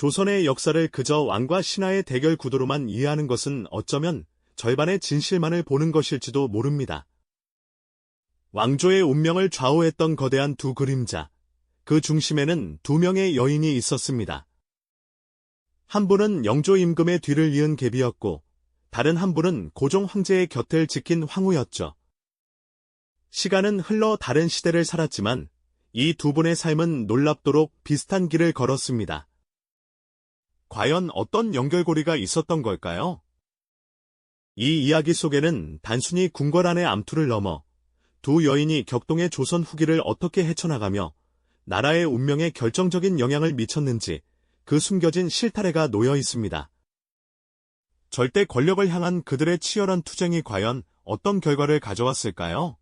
조선의 역사를 그저 왕과 신하의 대결 구도로만 이해하는 것은 어쩌면 절반의 진실만을 보는 것일지도 모릅니다. 왕조의 운명을 좌우했던 거대한 두 그림자, 그 중심에는 두 명의 여인이 있었습니다. 한 분은 영조 임금의 뒤를 이은 계비였고, 다른 한 분은 고종 황제의 곁을 지킨 황후였죠. 시간은 흘러 다른 시대를 살았지만 이 두 분의 삶은 놀랍도록 비슷한 길을 걸었습니다. 과연 어떤 연결고리가 있었던 걸까요? 이 이야기 속에는 단순히 궁궐안의 암투를 넘어 두 여인이 격동의 조선 후기를 어떻게 헤쳐나가며 나라의 운명에 결정적인 영향을 미쳤는지 그 숨겨진 실타래가 놓여 있습니다. 절대 권력을 향한 그들의 치열한 투쟁이 과연 어떤 결과를 가져왔을까요?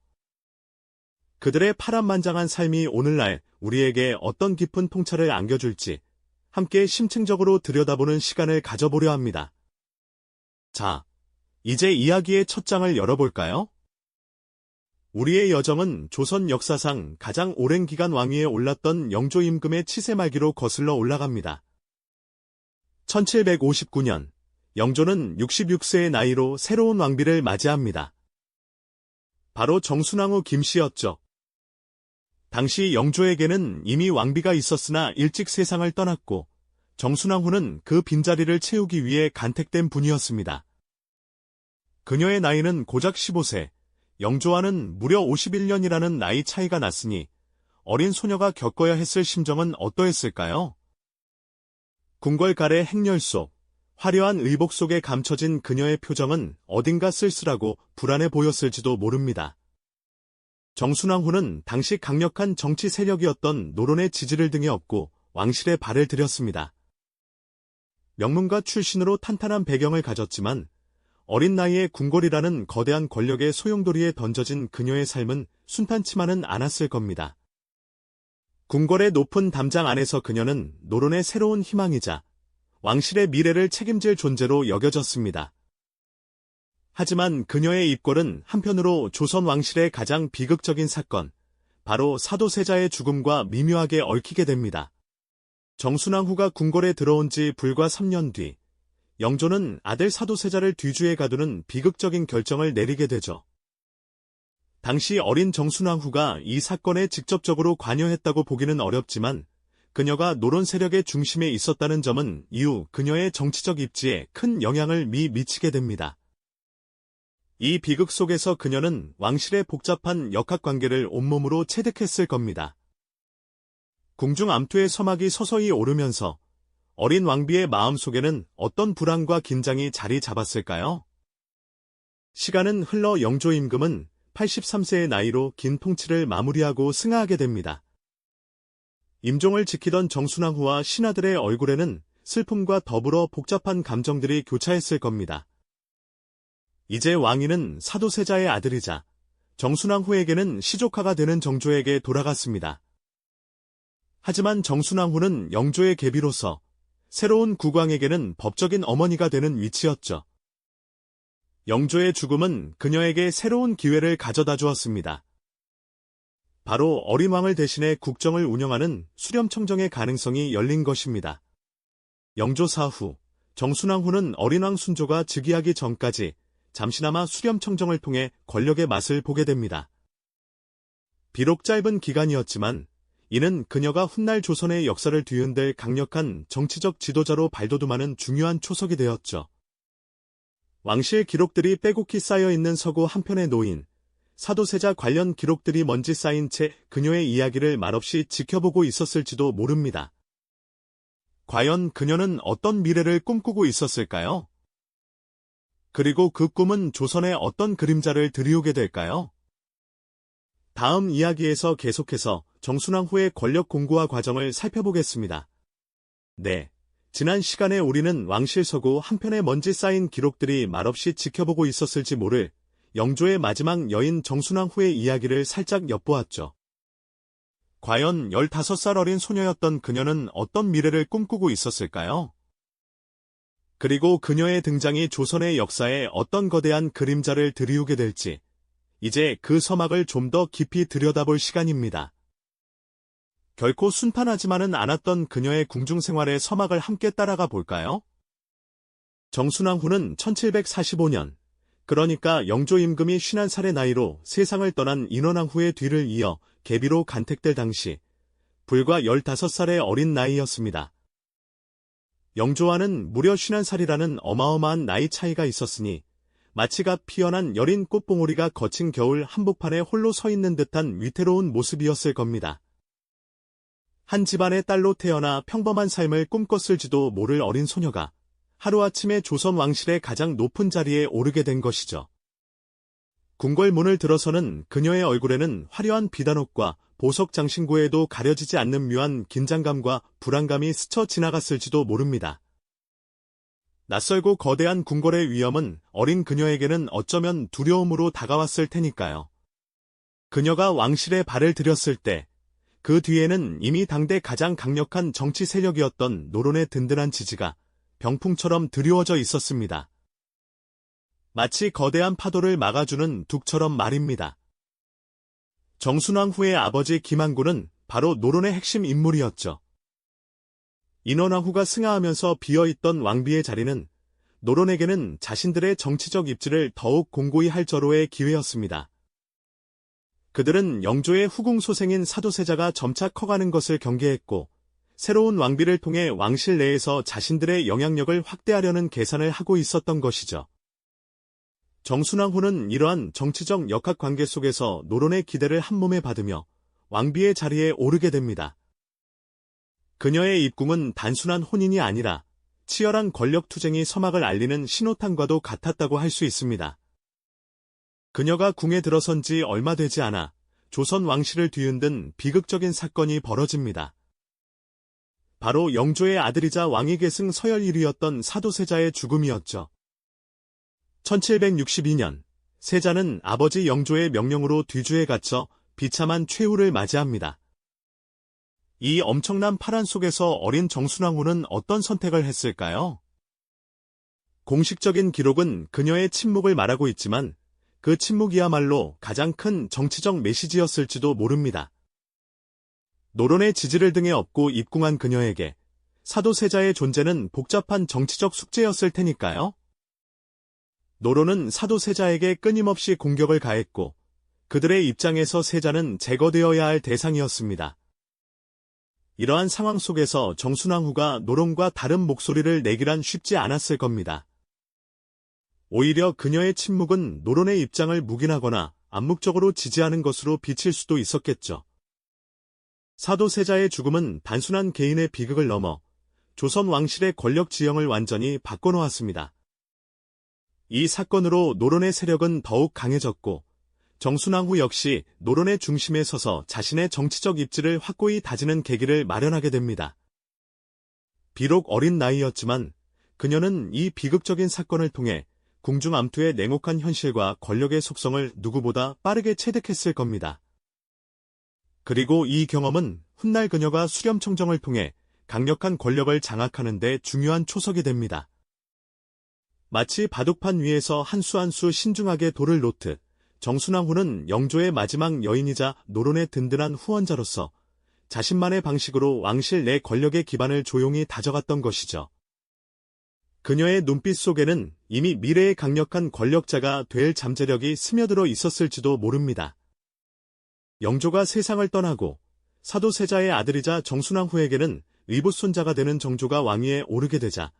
그들의 파란만장한 삶이 오늘날 우리에게 어떤 깊은 통찰을 안겨줄지 함께 심층적으로 들여다보는 시간을 가져보려 합니다. 자, 이제 이야기의 첫 장을 열어볼까요? 우리의 여정은 조선 역사상 가장 오랜 기간 왕위에 올랐던 영조 임금의 치세 말기로 거슬러 올라갑니다. 1759년, 영조는 66세의 나이로 새로운 왕비를 맞이합니다. 바로 정순왕후 김씨였죠. 당시 영조에게는 이미 왕비가 있었으나 일찍 세상을 떠났고 정순왕후는 그 빈자리를 채우기 위해 간택된 분이었습니다. 그녀의 나이는 고작 15세, 영조와는 무려 51년이라는 나이 차이가 났으니 어린 소녀가 겪어야 했을 심정은 어떠했을까요? 궁궐 가래 행렬 속, 화려한 의복 속에 감춰진 그녀의 표정은 어딘가 쓸쓸하고 불안해 보였을지도 모릅니다. 정순왕후는 당시 강력한 정치 세력이었던 노론의 지지를 등에 업고 왕실에 발을 들였습니다. 명문가 출신으로 탄탄한 배경을 가졌지만 어린 나이에 궁궐이라는 거대한 권력의 소용돌이에 던져진 그녀의 삶은 순탄치만은 않았을 겁니다. 궁궐의 높은 담장 안에서 그녀는 노론의 새로운 희망이자 왕실의 미래를 책임질 존재로 여겨졌습니다. 하지만 그녀의 입골은 한편으로 조선 왕실의 가장 비극적인 사건, 바로 사도세자의 죽음과 미묘하게 얽히게 됩니다. 정순왕후가 궁궐에 들어온 지 불과 3년 뒤, 영조는 아들 사도세자를 뒤주에 가두는 비극적인 결정을 내리게 되죠. 당시 어린 정순왕후가 이 사건에 직접적으로 관여했다고 보기는 어렵지만 그녀가 노론 세력의 중심에 있었다는 점은 이후 그녀의 정치적 입지에 큰 영향을 미치게 됩니다. 이 비극 속에서 그녀는 왕실의 복잡한 역학관계를 온몸으로 체득했을 겁니다. 궁중 암투의 서막이 서서히 오르면서 어린 왕비의 마음속에는 어떤 불안과 긴장이 자리 잡았을까요? 시간은 흘러 영조 임금은 83세의 나이로 긴 통치를 마무리하고 승하하게 됩니다. 임종을 지키던 정순왕후와 신하들의 얼굴에는 슬픔과 더불어 복잡한 감정들이 교차했을 겁니다. 이제 왕위는 사도세자의 아들이자 정순왕후에게는 시조카가 되는 정조에게 돌아갔습니다. 하지만 정순왕후는 영조의 계비로서 새로운 국왕에게는 법적인 어머니가 되는 위치였죠. 영조의 죽음은 그녀에게 새로운 기회를 가져다 주었습니다. 바로 어린 왕을 대신해 국정을 운영하는 수렴청정의 가능성이 열린 것입니다. 영조 사후, 정순왕후는 어린 왕 순조가 즉위하기 전까지 잠시나마 수렴청정을 통해 권력의 맛을 보게 됩니다. 비록 짧은 기간이었지만 이는 그녀가 훗날 조선의 역사를 뒤흔들 강력한 정치적 지도자로 발돋움하는 중요한 초석이 되었죠. 왕실 기록들이 빼곡히 쌓여있는 서고 한편에 놓인 사도세자 관련 기록들이 먼지 쌓인 채 그녀의 이야기를 말없이 지켜보고 있었을지도 모릅니다. 과연 그녀는 어떤 미래를 꿈꾸고 있었을까요? 그리고 그 꿈은 조선의 어떤 그림자를 드리우게 될까요? 다음 이야기에서 계속해서 정순왕후의 권력 공고화 과정을 살펴보겠습니다. 네, 지난 시간에 우리는 왕실 서고 한편에 먼지 쌓인 기록들이 말없이 지켜보고 있었을지 모를 영조의 마지막 여인 정순왕후의 이야기를 살짝 엿보았죠. 과연 15살 어린 소녀였던 그녀는 어떤 미래를 꿈꾸고 있었을까요? 그리고 그녀의 등장이 조선의 역사에 어떤 거대한 그림자를 드리우게 될지, 이제 그 서막을 좀 더 깊이 들여다볼 시간입니다. 결코 순탄하지만은 않았던 그녀의 궁중 생활의 서막을 함께 따라가 볼까요? 정순왕 후는 1745년, 그러니까 영조 임금이 51살의 나이로 세상을 떠난 인원왕 후의 뒤를 이어 계비로 간택될 당시 불과 15살의 어린 나이였습니다. 영조와는 무려 51살이라는 어마어마한 나이 차이가 있었으니 마치 갓 피어난 여린 꽃봉오리가 거친 겨울 한복판에 홀로 서 있는 듯한 위태로운 모습이었을 겁니다. 한 집안의 딸로 태어나 평범한 삶을 꿈꿨을지도 모를 어린 소녀가 하루아침에 조선 왕실의 가장 높은 자리에 오르게 된 것이죠. 궁궐문을 들어서는 그녀의 얼굴에는 화려한 비단옷과 보석 장신구에도 가려지지 않는 묘한 긴장감과 불안감이 스쳐 지나갔을지도 모릅니다. 낯설고 거대한 궁궐의 위험은 어린 그녀에게는 어쩌면 두려움으로 다가왔을 테니까요. 그녀가 왕실에 발을 들였을 때 그 뒤에는 이미 당대 가장 강력한 정치 세력이었던 노론의 든든한 지지가 병풍처럼 드리워져 있었습니다. 마치 거대한 파도를 막아주는 둑처럼 말입니다. 정순왕 후의 아버지 김항구는 바로 노론의 핵심 인물이었죠. 인원왕 후가 승하하면서 비어있던 왕비의 자리는 노론에게는 자신들의 정치적 입지를 더욱 공고히 할 절호의 기회였습니다. 그들은 영조의 후궁소생인 사도세자가 점차 커가는 것을 경계했고 새로운 왕비를 통해 왕실 내에서 자신들의 영향력을 확대하려는 계산을 하고 있었던 것이죠. 정순왕 후는 이러한 정치적 역학관계 속에서 노론의 기대를 한몸에 받으며 왕비의 자리에 오르게 됩니다. 그녀의 입궁은 단순한 혼인이 아니라 치열한 권력투쟁이 서막을 알리는 신호탄과도 같았다고 할 수 있습니다. 그녀가 궁에 들어선 지 얼마 되지 않아 조선 왕실을 뒤흔든 비극적인 사건이 벌어집니다. 바로 영조의 아들이자 왕위 계승 서열 1위였던 사도세자의 죽음이었죠. 1762년, 세자는 아버지 영조의 명령으로 뒤주에 갇혀 비참한 최후를 맞이합니다. 이 엄청난 파란 속에서 어린 정순왕 후는 어떤 선택을 했을까요? 공식적인 기록은 그녀의 침묵을 말하고 있지만 그 침묵이야말로 가장 큰 정치적 메시지였을지도 모릅니다. 노론의 지지를 등에 업고 입궁한 그녀에게 사도세자의 존재는 복잡한 정치적 숙제였을 테니까요. 노론은 사도세자에게 끊임없이 공격을 가했고 그들의 입장에서 세자는 제거되어야 할 대상이었습니다. 이러한 상황 속에서 정순왕 후가 노론과 다른 목소리를 내기란 쉽지 않았을 겁니다. 오히려 그녀의 침묵은 노론의 입장을 묵인하거나 암묵적으로 지지하는 것으로 비칠 수도 있었겠죠. 사도세자의 죽음은 단순한 개인의 비극을 넘어 조선 왕실의 권력 지형을 완전히 바꿔놓았습니다. 이 사건으로 노론의 세력은 더욱 강해졌고 정순왕 후 역시 노론의 중심에 서서 자신의 정치적 입지를 확고히 다지는 계기를 마련하게 됩니다. 비록 어린 나이였지만 그녀는 이 비극적인 사건을 통해 궁중 암투의 냉혹한 현실과 권력의 속성을 누구보다 빠르게 체득했을 겁니다. 그리고 이 경험은 훗날 그녀가 수렴청정을 통해 강력한 권력을 장악하는 데 중요한 초석이 됩니다. 마치 바둑판 위에서 한 수 한 수 신중하게 돌을 놓듯 정순왕 후는 영조의 마지막 여인이자 노론의 든든한 후원자로서 자신만의 방식으로 왕실 내 권력의 기반을 조용히 다져갔던 것이죠. 그녀의 눈빛 속에는 이미 미래의 강력한 권력자가 될 잠재력이 스며들어 있었을지도 모릅니다. 영조가 세상을 떠나고 사도세자의 아들이자 정순왕 후에게는 의붓손자가 되는 정조가 왕위에 오르게 되자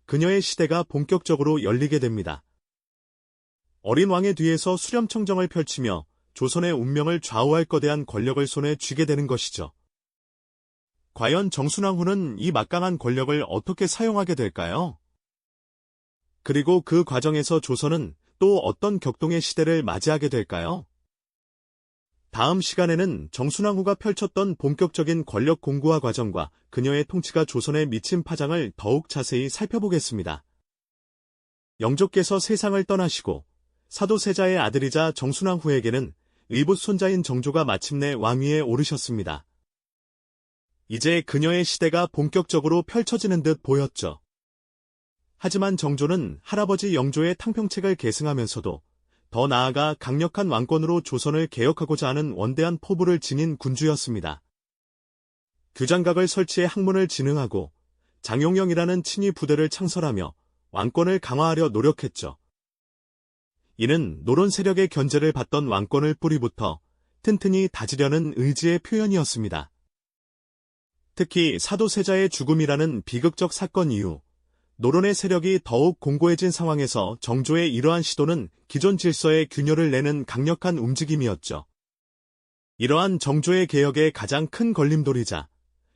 그녀의 시대가 본격적으로 열리게 됩니다. 어린 왕의 뒤에서 수렴청정을 펼치며 조선의 운명을 좌우할 거대한 권력을 손에 쥐게 되는 것이죠. 과연 정순왕 후는 이 막강한 권력을 어떻게 사용하게 될까요? 그리고 그 과정에서 조선은 또 어떤 격동의 시대를 맞이하게 될까요? 다음 시간에는 정순왕 후가 펼쳤던 본격적인 권력 공고화 과정과 그녀의 통치가 조선에 미친 파장을 더욱 자세히 살펴보겠습니다. 영조께서 세상을 떠나시고 사도세자의 아들이자 정순왕 후에게는 의붓손자인 정조가 마침내 왕위에 오르셨습니다. 이제 그녀의 시대가 본격적으로 펼쳐지는 듯 보였죠. 하지만 정조는 할아버지 영조의 탕평책을 계승하면서도 더 나아가 강력한 왕권으로 조선을 개혁하고자 하는 원대한 포부를 지닌 군주였습니다. 규장각을 설치해 학문을 진흥하고 장용영이라는 친위 부대를 창설하며 왕권을 강화하려 노력했죠. 이는 노론 세력의 견제를 받던 왕권을 뿌리부터 튼튼히 다지려는 의지의 표현이었습니다. 특히 사도세자의 죽음이라는 비극적 사건 이후 노론의 세력이 더욱 공고해진 상황에서 정조의 이러한 시도는 기존 질서에 균열을 내는 강력한 움직임이었죠. 이러한 정조의 개혁의 가장 큰 걸림돌이자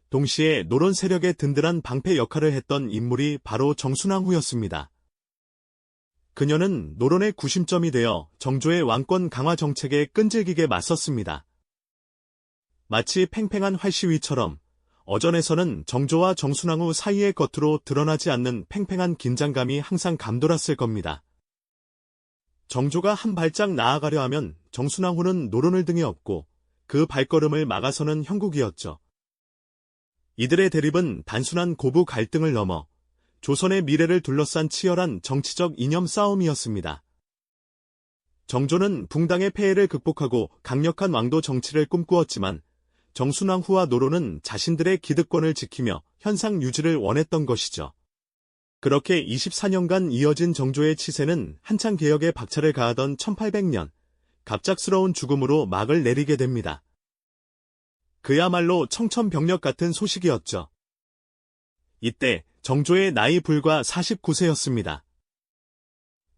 동시에 노론 세력의 든든한 방패 역할을 했던 인물이 바로 정순왕후였습니다. 그녀는 노론의 구심점이 되어 정조의 왕권 강화 정책에 끈질기게 맞섰습니다. 마치 팽팽한 활시위처럼 어전에서는 정조와 정순왕후 사이의 겉으로 드러나지 않는 팽팽한 긴장감이 항상 감돌았을 겁니다. 정조가 한 발짝 나아가려 하면 정순왕후는 노론을 등에 업고 그 발걸음을 막아서는 형국이었죠. 이들의 대립은 단순한 고부 갈등을 넘어 조선의 미래를 둘러싼 치열한 정치적 이념 싸움이었습니다. 정조는 붕당의 폐해를 극복하고 강력한 왕도 정치를 꿈꾸었지만 정순왕후와 노론은 자신들의 기득권을 지키며 현상 유지를 원했던 것이죠. 그렇게 24년간 이어진 정조의 치세는 한창 개혁에 박차를 가하던 1800년, 갑작스러운 죽음으로 막을 내리게 됩니다. 그야말로 청천벽력 같은 소식이었죠. 이때 정조의 나이 불과 49세였습니다.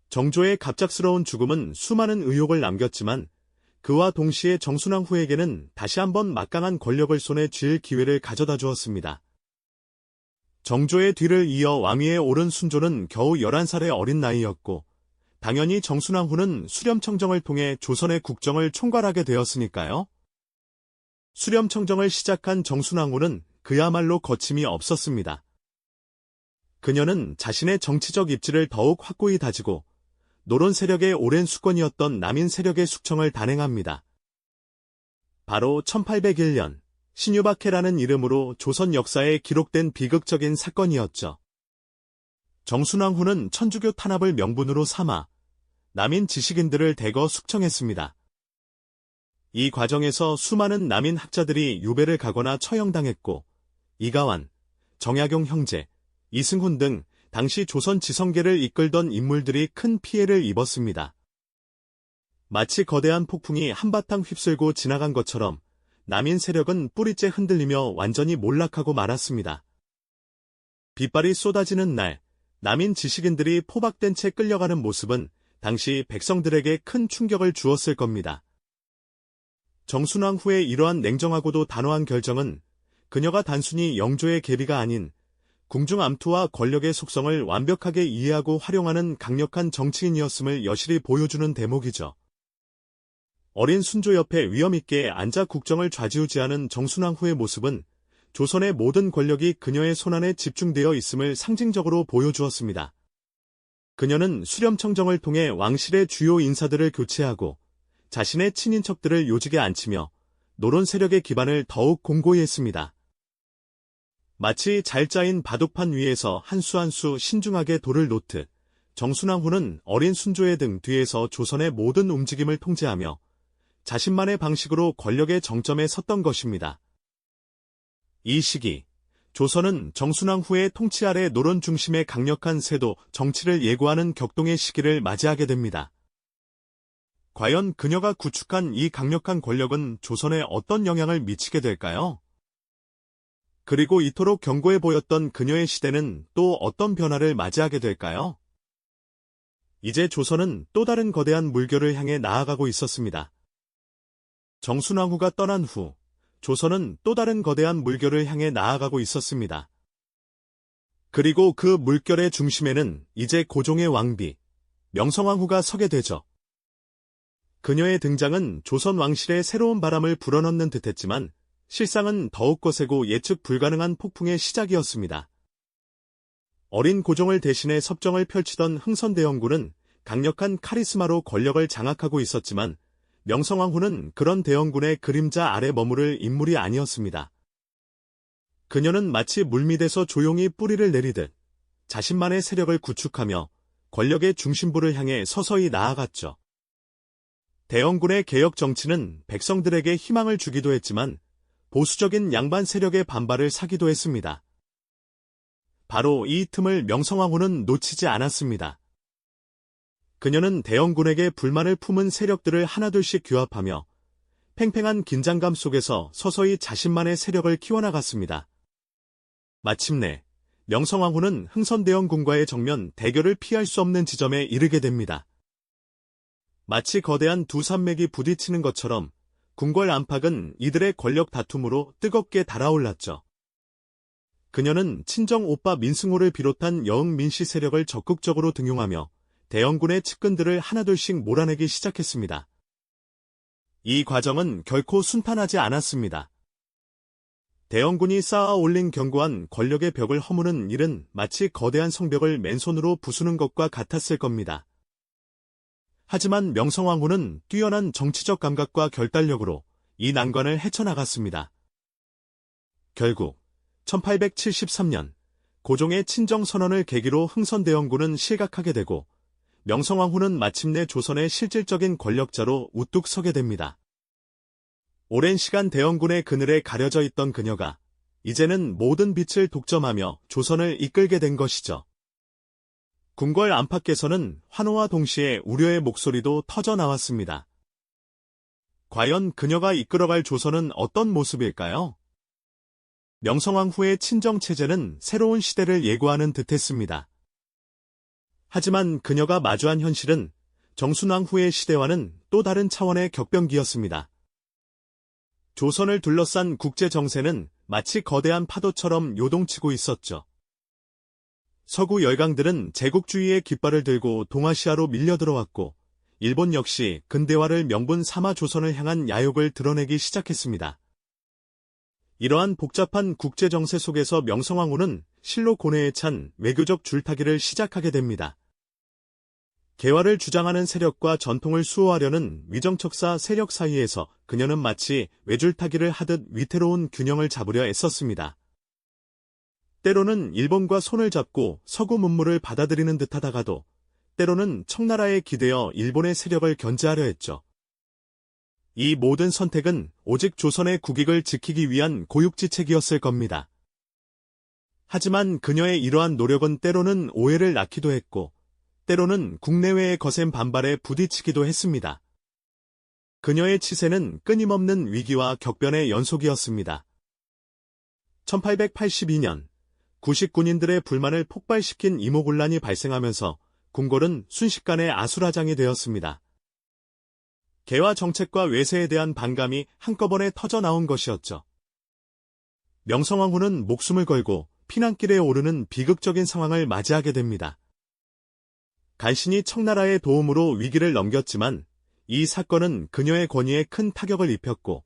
정조의 갑작스러운 죽음은 수많은 의혹을 남겼지만 그와 동시에 정순왕후에게는 다시 한번 막강한 권력을 손에 쥘 기회를 가져다 주었습니다. 정조의 뒤를 이어 왕위에 오른 순조는 겨우 11살의 어린 나이였고 당연히 정순왕후는 수렴청정을 통해 조선의 국정을 총괄하게 되었으니까요. 수렴청정을 시작한 정순왕후는 그야말로 거침이 없었습니다. 그녀는 자신의 정치적 입지를 더욱 확고히 다지고 노론 세력의 오랜 수권이었던 남인 세력의 숙청을 단행합니다. 바로 1801년 신유박해라는 이름으로 조선 역사에 기록된 비극적인 사건이었죠. 정순왕후는 천주교 탄압을 명분으로 삼아 남인 지식인들을 대거 숙청했습니다. 이 과정에서 수많은 남인 학자들이 유배를 가거나 처형당했고 이가완, 정약용 형제, 이승훈 등 당시 조선 지성계를 이끌던 인물들이 큰 피해를 입었습니다. 마치 거대한 폭풍이 한바탕 휩쓸고 지나간 것처럼 남인 세력은 뿌리째 흔들리며 완전히 몰락하고 말았습니다. 빗발이 쏟아지는 날, 남인 지식인들이 포박된 채 끌려가는 모습은 당시 백성들에게 큰 충격을 주었을 겁니다. 정순왕후의 이러한 냉정하고도 단호한 결정은 그녀가 단순히 영조의 계비가 아닌 궁중암투와 권력의 속성을 완벽하게 이해하고 활용하는 강력한 정치인이었음을 여실히 보여주는 대목이죠. 어린 순조 옆에 위엄있게 앉아 국정을 좌지우지하는 정순왕후의 모습은 조선의 모든 권력이 그녀의 손안에 집중되어 있음을 상징적으로 보여주었습니다. 그녀는 수렴청정을 통해 왕실의 주요 인사들을 교체하고 자신의 친인척들을 요직에 앉히며 노론 세력의 기반을 더욱 공고히 했습니다. 마치 잘 짜인 바둑판 위에서 한 수 한 수 신중하게 돌을 놓듯 정순왕후는 어린 순조의 등 뒤에서 조선의 모든 움직임을 통제하며 자신만의 방식으로 권력의 정점에 섰던 것입니다. 이 시기, 조선은 정순왕후의 통치 아래 노론 중심의 강력한 세도, 정치를 예고하는 격동의 시기를 맞이하게 됩니다. 과연 그녀가 구축한 이 강력한 권력은 조선에 어떤 영향을 미치게 될까요? 그리고 이토록 견고해 보였던 그녀의 시대는 또 어떤 변화를 맞이하게 될까요? 이제 조선은 또 다른 거대한 물결을 향해 나아가고 있었습니다. 정순왕후가 떠난 후 조선은 또 다른 거대한 물결을 향해 나아가고 있었습니다. 그리고 그 물결의 중심에는 이제 고종의 왕비, 명성왕후가 서게 되죠. 그녀의 등장은 조선 왕실에 새로운 바람을 불어넣는 듯했지만 실상은 더욱 거세고 예측 불가능한 폭풍의 시작이었습니다. 어린 고종을 대신해 섭정을 펼치던 흥선대원군은 강력한 카리스마로 권력을 장악하고 있었지만 명성황후는 그런 대원군의 그림자 아래 머무를 인물이 아니었습니다. 그녀는 마치 물밑에서 조용히 뿌리를 내리듯 자신만의 세력을 구축하며 권력의 중심부를 향해 서서히 나아갔죠. 대원군의 개혁 정치는 백성들에게 희망을 주기도 했지만 보수적인 양반 세력의 반발을 사기도 했습니다. 바로 이 틈을 명성황후는 놓치지 않았습니다. 그녀는 대영군에게 불만을 품은 세력들을 하나둘씩 규합하며 팽팽한 긴장감 속에서 서서히 자신만의 세력을 키워나갔습니다. 마침내 명성황후는 흥선대원군과의 정면 대결을 피할 수 없는 지점에 이르게 됩니다. 마치 거대한 두 산맥이 부딪히는 것처럼 궁궐 안팎은 이들의 권력 다툼으로 뜨겁게 달아올랐죠. 그녀는 친정 오빠 민승호를 비롯한 여흥 민씨 세력을 적극적으로 등용하며 대영군의 측근들을 하나둘씩 몰아내기 시작했습니다. 이 과정은 결코 순탄하지 않았습니다. 대영군이 쌓아 올린 견고한 권력의 벽을 허무는 일은 마치 거대한 성벽을 맨손으로 부수는 것과 같았을 겁니다. 하지만 명성황후는 뛰어난 정치적 감각과 결단력으로 이 난관을 헤쳐나갔습니다. 결국 1873년 고종의 친정선언을 계기로 흥선대원군은 실각하게 되고 명성황후는 마침내 조선의 실질적인 권력자로 우뚝 서게 됩니다. 오랜 시간 대원군의 그늘에 가려져 있던 그녀가 이제는 모든 빛을 독점하며 조선을 이끌게 된 것이죠. 궁궐 안팎에서는 환호와 동시에 우려의 목소리도 터져 나왔습니다. 과연 그녀가 이끌어갈 조선은 어떤 모습일까요? 명성황후의 친정체제는 새로운 시대를 예고하는 듯했습니다. 하지만 그녀가 마주한 현실은 정순왕후의 시대와는 또 다른 차원의 격변기였습니다. 조선을 둘러싼 국제 정세는 마치 거대한 파도처럼 요동치고 있었죠. 서구 열강들은 제국주의의 깃발을 들고 동아시아로 밀려들어왔고 일본 역시 근대화를 명분 삼아 조선을 향한 야욕을 드러내기 시작했습니다. 이러한 복잡한 국제 정세 속에서 명성황후는 실로 고뇌에 찬 외교적 줄타기를 시작하게 됩니다. 개화를 주장하는 세력과 전통을 수호하려는 위정척사 세력 사이에서 그녀는 마치 외줄타기를 하듯 위태로운 균형을 잡으려 애썼습니다. 때로는 일본과 손을 잡고 서구 문물을 받아들이는 듯하다가도 때로는 청나라에 기대어 일본의 세력을 견제하려 했죠. 이 모든 선택은 오직 조선의 국익을 지키기 위한 고육지책이었을 겁니다. 하지만 그녀의 이러한 노력은 때로는 오해를 낳기도 했고 때로는 국내외의 거센 반발에 부딪히기도 했습니다. 그녀의 치세는 끊임없는 위기와 격변의 연속이었습니다. 1882년 구식군인들의 불만을 폭발시킨 이모군란이 발생하면서 궁궐은 순식간에 아수라장이 되었습니다. 개화 정책과 외세에 대한 반감이 한꺼번에 터져나온 것이었죠. 명성황후는 목숨을 걸고 피난길에 오르는 비극적인 상황을 맞이하게 됩니다. 간신히 청나라의 도움으로 위기를 넘겼지만 이 사건은 그녀의 권위에 큰 타격을 입혔고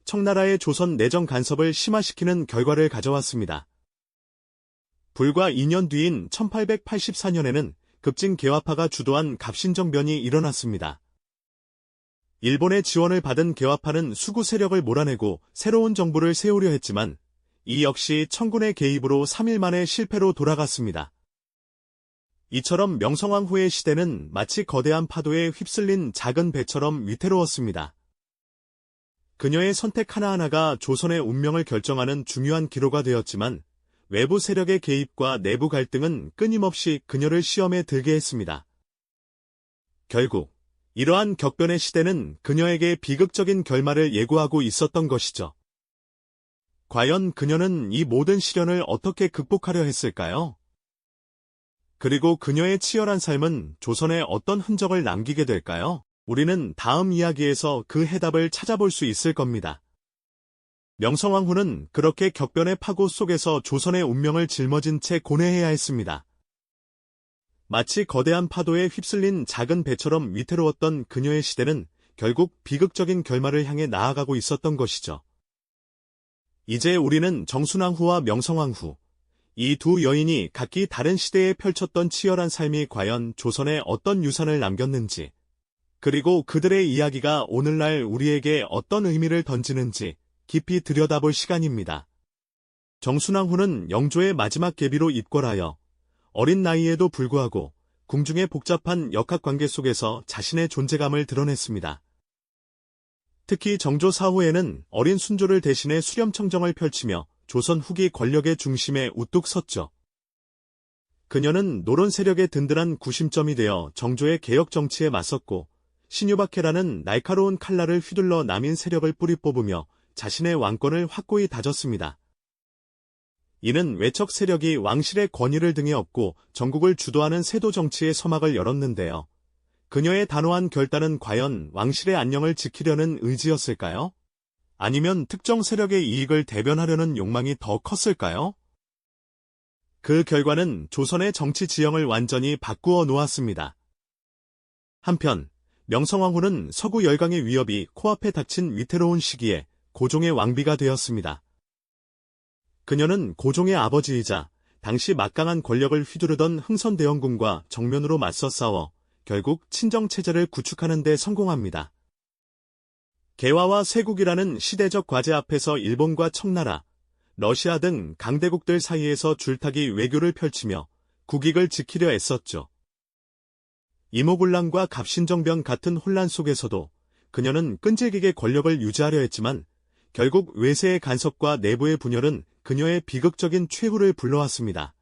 청나라의 조선 내정 간섭을 심화시키는 결과를 가져왔습니다. 불과 2년 뒤인 1884년에는 급진 개화파가 주도한 갑신정변이 일어났습니다. 일본의 지원을 받은 개화파는 수구 세력을 몰아내고 새로운 정부를 세우려 했지만 이 역시 청군의 개입으로 3일 만에 실패로 돌아갔습니다. 이처럼 명성황후의 시대는 마치 거대한 파도에 휩쓸린 작은 배처럼 위태로웠습니다. 그녀의 선택 하나하나가 조선의 운명을 결정하는 중요한 기로가 되었지만 외부 세력의 개입과 내부 갈등은 끊임없이 그녀를 시험에 들게 했습니다. 결국 이러한 격변의 시대는 그녀에게 비극적인 결말을 예고하고 있었던 것이죠. 과연 그녀는 이 모든 시련을 어떻게 극복하려 했을까요? 그리고 그녀의 치열한 삶은 조선에 어떤 흔적을 남기게 될까요? 우리는 다음 이야기에서 그 해답을 찾아볼 수 있을 겁니다. 명성황후는 그렇게 격변의 파고 속에서 조선의 운명을 짊어진 채 고뇌해야 했습니다. 마치 거대한 파도에 휩쓸린 작은 배처럼 위태로웠던 그녀의 시대는 결국 비극적인 결말을 향해 나아가고 있었던 것이죠. 이제 우리는 정순왕후와 명성황후, 이 두 여인이 각기 다른 시대에 펼쳤던 치열한 삶이 과연 조선에 어떤 유산을 남겼는지, 그리고 그들의 이야기가 오늘날 우리에게 어떤 의미를 던지는지 깊이 들여다볼 시간입니다. 정순왕후는 영조의 마지막 계비로 입궐하여 어린 나이에도 불구하고 궁중의 복잡한 역학관계 속에서 자신의 존재감을 드러냈습니다. 특히 정조 사후에는 어린 순조를 대신해 수렴청정을 펼치며 조선 후기 권력의 중심에 우뚝 섰죠. 그녀는 노론 세력의 든든한 구심점이 되어 정조의 개혁 정치에 맞섰고 신유박해라는 날카로운 칼날을 휘둘러 남인 세력을 뿌리 뽑으며 자신의 왕권을 확고히 다졌습니다. 이는 외척 세력이 왕실의 권위를 등에 업고 전국을 주도하는 세도 정치의 서막을 열었는데요. 그녀의 단호한 결단은 과연 왕실의 안녕을 지키려는 의지였을까요? 아니면 특정 세력의 이익을 대변하려는 욕망이 더 컸을까요? 그 결과는 조선의 정치 지형을 완전히 바꾸어 놓았습니다. 한편 명성황후는 서구 열강의 위협이 코앞에 닥친 위태로운 시기에 고종의 왕비가 되었습니다. 그녀는 고종의 아버지이자 당시 막강한 권력을 휘두르던 흥선대원군과 정면으로 맞서 싸워 결국 친정체제를 구축하는 데 성공합니다. 개화와 쇄국이라는 시대적 과제 앞에서 일본과 청나라, 러시아 등 강대국들 사이에서 줄타기 외교를 펼치며 국익을 지키려 애썼죠. 이모군란과 갑신정변 같은 혼란 속에서도 그녀는 끈질기게 권력을 유지하려 했지만 결국 외세의 간섭과 내부의 분열은 그녀의 비극적인 최후를 불러왔습니다.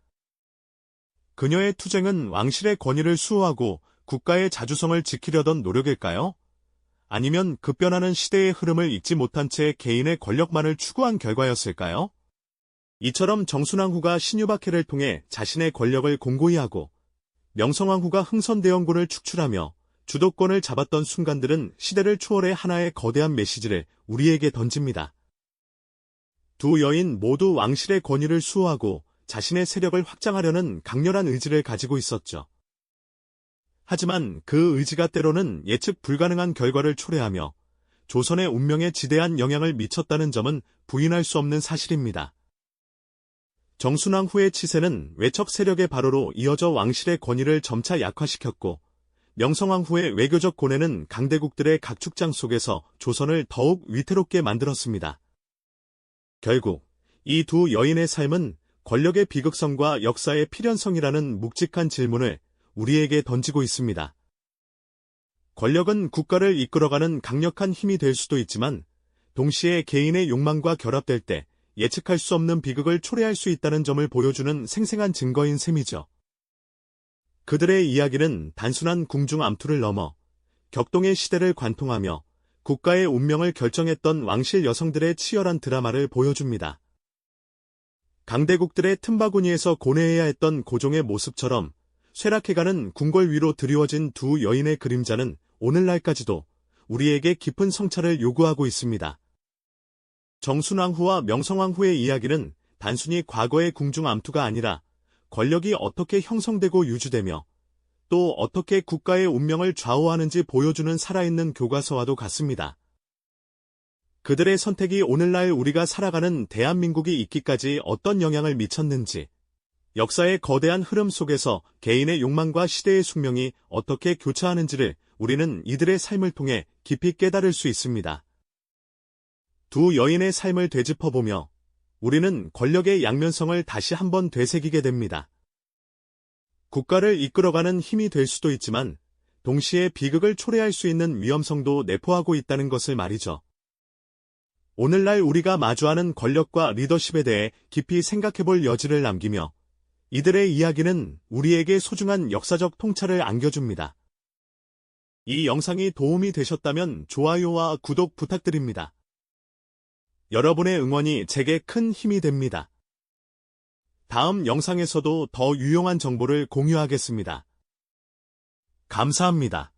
그녀의 투쟁은 왕실의 권위를 수호하고 국가의 자주성을 지키려던 노력일까요? 아니면 급변하는 시대의 흐름을 읽지 못한 채 개인의 권력만을 추구한 결과였을까요? 이처럼 정순왕후가 신유박해를 통해 자신의 권력을 공고히 하고 명성황후가 흥선대원군을 축출하며 주도권을 잡았던 순간들은 시대를 초월해 하나의 거대한 메시지를 우리에게 던집니다. 두 여인 모두 왕실의 권위를 수호하고 자신의 세력을 확장하려는 강렬한 의지를 가지고 있었죠. 하지만 그 의지가 때로는 예측 불가능한 결과를 초래하며 조선의 운명에 지대한 영향을 미쳤다는 점은 부인할 수 없는 사실입니다. 정순왕후의 치세는 외척 세력의 발호로 이어져 왕실의 권위를 점차 약화시켰고 명성왕후의 외교적 고뇌는 강대국들의 각축장 속에서 조선을 더욱 위태롭게 만들었습니다. 결국 이 두 여인의 삶은 권력의 비극성과 역사의 필연성이라는 묵직한 질문을 우리에게 던지고 있습니다. 권력은 국가를 이끌어가는 강력한 힘이 될 수도 있지만 동시에 개인의 욕망과 결합될 때 예측할 수 없는 비극을 초래할 수 있다는 점을 보여주는 생생한 증거인 셈이죠. 그들의 이야기는 단순한 궁중 암투를 넘어 격동의 시대를 관통하며 국가의 운명을 결정했던 왕실 여성들의 치열한 드라마를 보여줍니다. 강대국들의 틈바구니에서 고뇌해야 했던 고종의 모습처럼 쇠락해가는 궁궐 위로 드리워진 두 여인의 그림자는 오늘날까지도 우리에게 깊은 성찰을 요구하고 있습니다. 정순왕후와 명성왕후의 이야기는 단순히 과거의 궁중 암투가 아니라 권력이 어떻게 형성되고 유지되며 또 어떻게 국가의 운명을 좌우하는지 보여주는 살아있는 교과서와도 같습니다. 그들의 선택이 오늘날 우리가 살아가는 대한민국이 있기까지 어떤 영향을 미쳤는지, 역사의 거대한 흐름 속에서 개인의 욕망과 시대의 숙명이 어떻게 교차하는지를 우리는 이들의 삶을 통해 깊이 깨달을 수 있습니다. 두 여인의 삶을 되짚어보며 우리는 권력의 양면성을 다시 한번 되새기게 됩니다. 국가를 이끌어가는 힘이 될 수도 있지만 동시에 비극을 초래할 수 있는 위험성도 내포하고 있다는 것을 말이죠. 오늘날 우리가 마주하는 권력과 리더십에 대해 깊이 생각해볼 여지를 남기며 이들의 이야기는 우리에게 소중한 역사적 통찰을 안겨줍니다. 이 영상이 도움이 되셨다면 좋아요와 구독 부탁드립니다. 여러분의 응원이 제게 큰 힘이 됩니다. 다음 영상에서도 더 유용한 정보를 공유하겠습니다. 감사합니다.